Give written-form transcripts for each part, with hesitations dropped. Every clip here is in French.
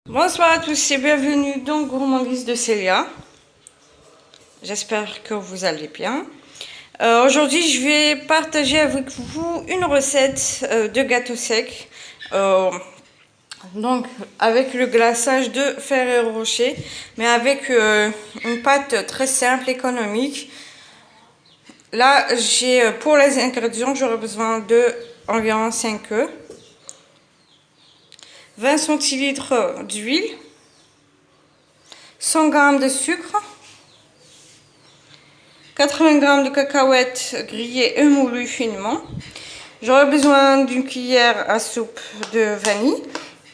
Bonsoir à tous et bienvenue dans Gourmandise de Célia. J'espère que vous allez bien. Aujourd'hui, je vais partager avec vous une recette de gâteau sec. Donc, avec le glaçage de Ferrero Rocher, mais avec une pâte très simple, économique. Là, pour les ingrédients, j'aurai besoin de environ 5 œufs, 20 centilitres d'huile, 100 g de sucre, 80 g de cacahuètes grillées et moulues finement. J'aurai besoin d'une cuillère à soupe de vanille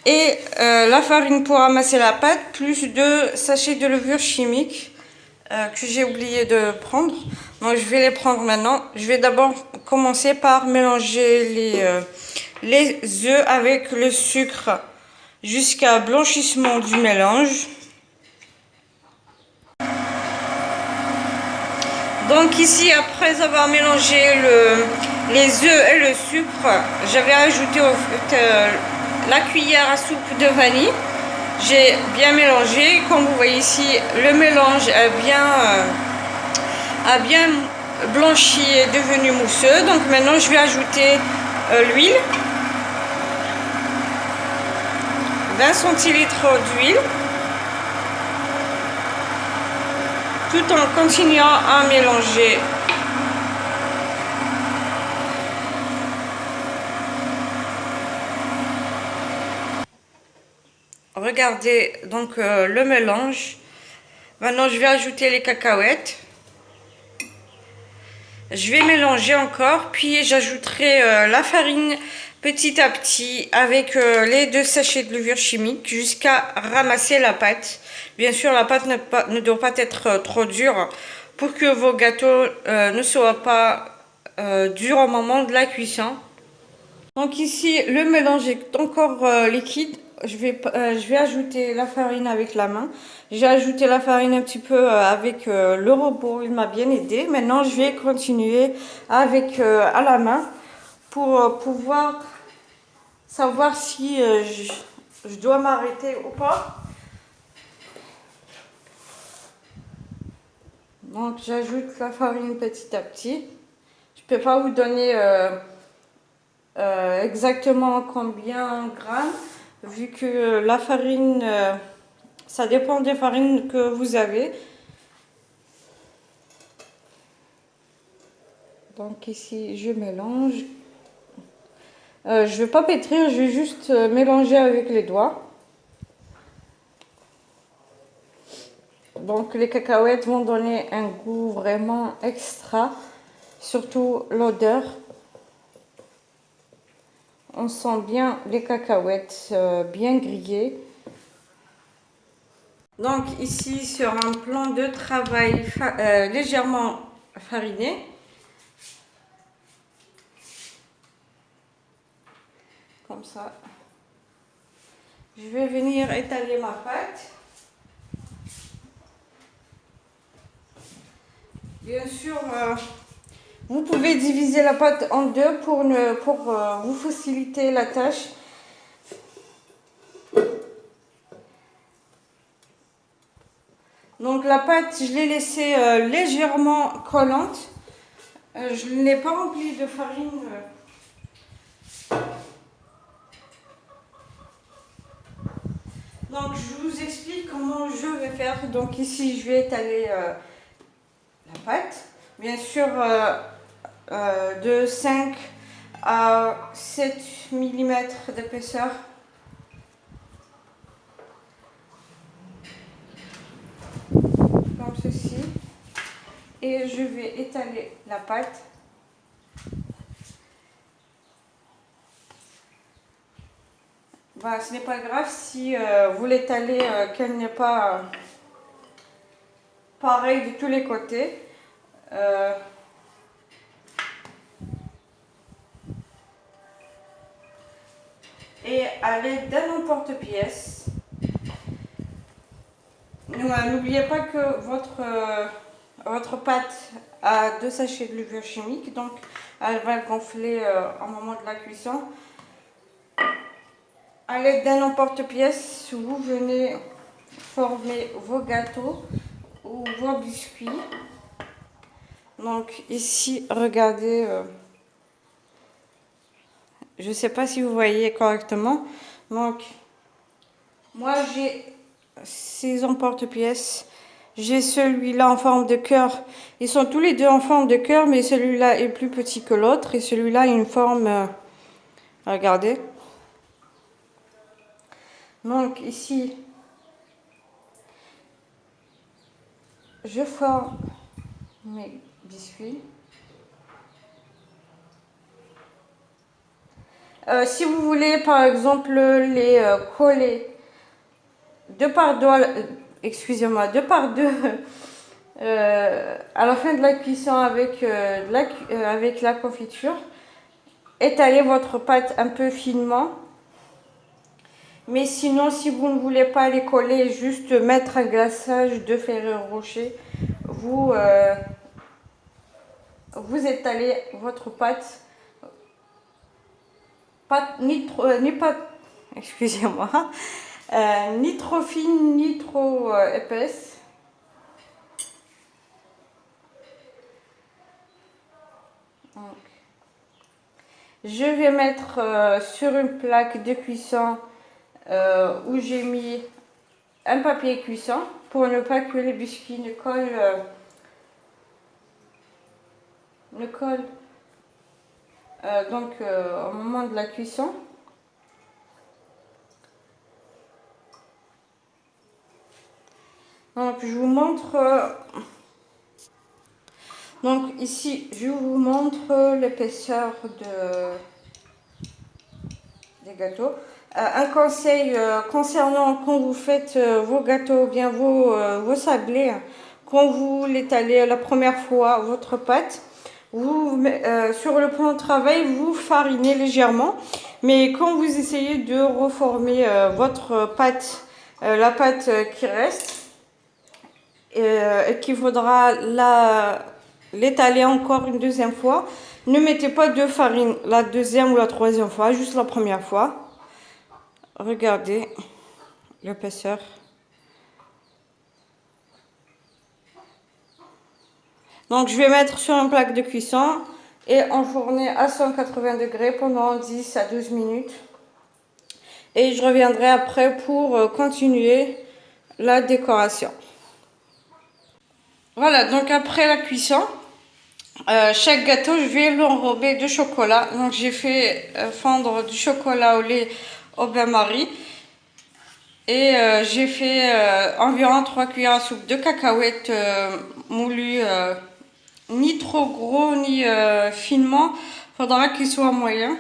et la farine pour amasser la pâte, plus 2 sachets de levure chimique que j'ai oublié de prendre. Donc je vais les prendre maintenant. Je vais d'abord commencer par mélanger les œufs avec le sucre jusqu'à blanchissement du mélange. Donc ici, après avoir mélangé les œufs et le sucre, j'avais ajouté la cuillère à soupe de vanille. J'ai bien mélangé. Comme vous voyez ici, le mélange a bien blanchi et devenu mousseux. Donc maintenant, je vais ajouter l'huile. 20 centilitres d'huile. Tout en continuant à mélanger. Regardez donc le mélange. Maintenant, je vais ajouter les cacahuètes. Je vais mélanger encore, puis j'ajouterai la farine petit à petit avec les 2 sachets de levure chimique jusqu'à ramasser la pâte. Bien sûr, la pâte ne doit pas être trop dure pour que vos gâteaux ne soient pas durs au moment de la cuisson. Donc ici, le mélange est encore liquide. Je vais ajouter la farine avec la main. J'ai ajouté la farine un petit peu avec le robot, il m'a bien aidé. Maintenant, je vais continuer avec à la main pour pouvoir savoir si je dois m'arrêter ou pas. Donc j'ajoute la farine petit à petit. Je ne peux pas vous donner exactement combien de grammes, vu que la farine, ça dépend des farines que vous avez. Donc ici, je mélange. Je ne vais pas pétrir, je vais juste mélanger avec les doigts. Donc les cacahuètes vont donner un goût vraiment extra, surtout l'odeur. On sent bien les cacahuètes bien grillées. Donc ici sur un plan de travail légèrement fariné. Comme ça. Je vais venir étaler ma pâte. Bien sûr, vous pouvez diviser la pâte en deux pour vous faciliter la tâche. Donc la pâte, je l'ai laissée légèrement collante. Je ne l'ai pas remplie de farine. Donc je vous explique comment je vais faire. Donc ici, je vais étaler la pâte. Bien sûr, de 5 à 7 mm d'épaisseur. Comme ceci. Et je vais étaler la pâte. Bah, ce n'est pas grave si vous l'étalez qu'elle n'est pas pareille de tous les côtés. Et à l'aide d'un emporte-pièce. N'oubliez pas que votre pâte a 2 sachets de levure chimique, donc elle va gonfler au moment de la cuisson. À l'aide d'un emporte-pièce, vous venez former vos gâteaux ou vos biscuits. Donc ici, regardez, je ne sais pas si vous voyez correctement. Donc, moi j'ai ces emporte-pièces. J'ai celui-là en forme de cœur. Ils sont tous les deux en forme de cœur, mais celui-là est plus petit que l'autre. Et celui-là a une forme, regardez. Donc ici, je forme mes biscuits. Si vous voulez par exemple les coller deux par deux, excusez-moi, deux par deux à la fin de la cuisson avec, avec la confiture, étalez votre pâte un peu finement. Mais sinon, si vous ne voulez pas les coller, juste mettre un glaçage de Ferrero Rocher, vous étalez votre pâte, ni pas, excusez-moi, ni trop fine, ni trop épaisse. Donc, je vais mettre sur une plaque de cuisson où j'ai mis un papier cuisson pour ne pas que les biscuits ne collent, au moment de la cuisson. Donc je vous montre, donc ici je vous montre l'épaisseur des gâteaux. Un conseil concernant quand vous faites vos gâteaux ou bien vos sablés, quand vous l'étalez la première fois votre pâte, sur le plan de travail, vous farinez légèrement, mais quand vous essayez de reformer votre pâte, la pâte qui reste, et qu'il faudra l'étaler encore une deuxième fois, ne mettez pas de farine la deuxième ou la troisième fois, juste la première fois. Regardez l'épaisseur. Donc je vais mettre sur une plaque de cuisson et enfourner à 180 degrés pendant 10 à 12 minutes. Et je reviendrai après pour continuer la décoration. Voilà, donc après la cuisson, chaque gâteau, je vais l'enrober de chocolat. Donc j'ai fait fondre du chocolat au lait au bain-marie. Et j'ai fait environ 3 cuillères à soupe de cacahuètes moulues, ni trop gros ni finement. Il faudra qu'il soit moyen.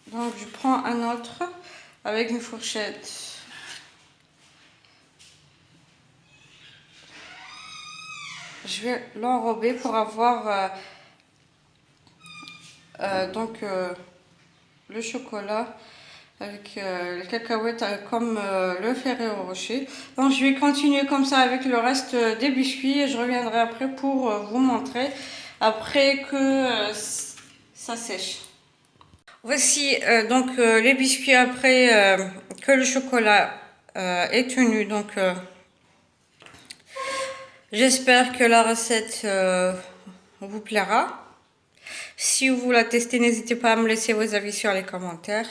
Donc je prends un autre avec une fourchette. Je vais l'enrober pour avoir le chocolat avec les cacahuètes comme le Ferrero Rocher. Donc je vais continuer comme ça avec le reste des biscuits et je reviendrai après pour vous montrer après que ça sèche. Voici donc les biscuits après que le chocolat est tenu. Donc j'espère que la recette vous plaira. Si vous la testez, n'hésitez pas à me laisser vos avis sur les commentaires.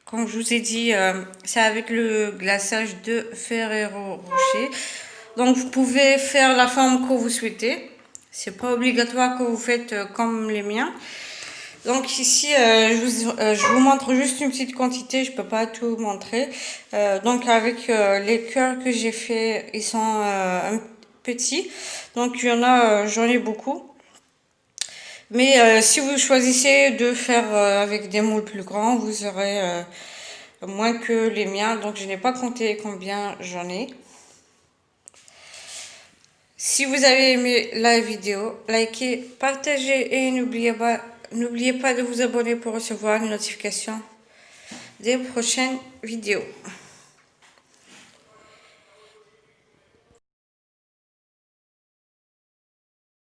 Comme je vous ai dit, c'est avec le glaçage de Ferrero Rocher. Donc vous pouvez faire la forme que vous souhaitez. C'est pas obligatoire que vous faites comme les miens. Donc ici, je vous montre juste une petite quantité, je peux pas tout montrer. Donc avec les cœurs que j'ai fait, ils sont petits. Donc il y en a, j'en ai beaucoup. Mais si vous choisissez de faire avec des moules plus grands, vous aurez moins que les miens. Donc je n'ai pas compté combien j'en ai. Si vous avez aimé la vidéo, likez, partagez et n'oubliez pas de vous abonner pour recevoir les notifications des prochaines vidéos.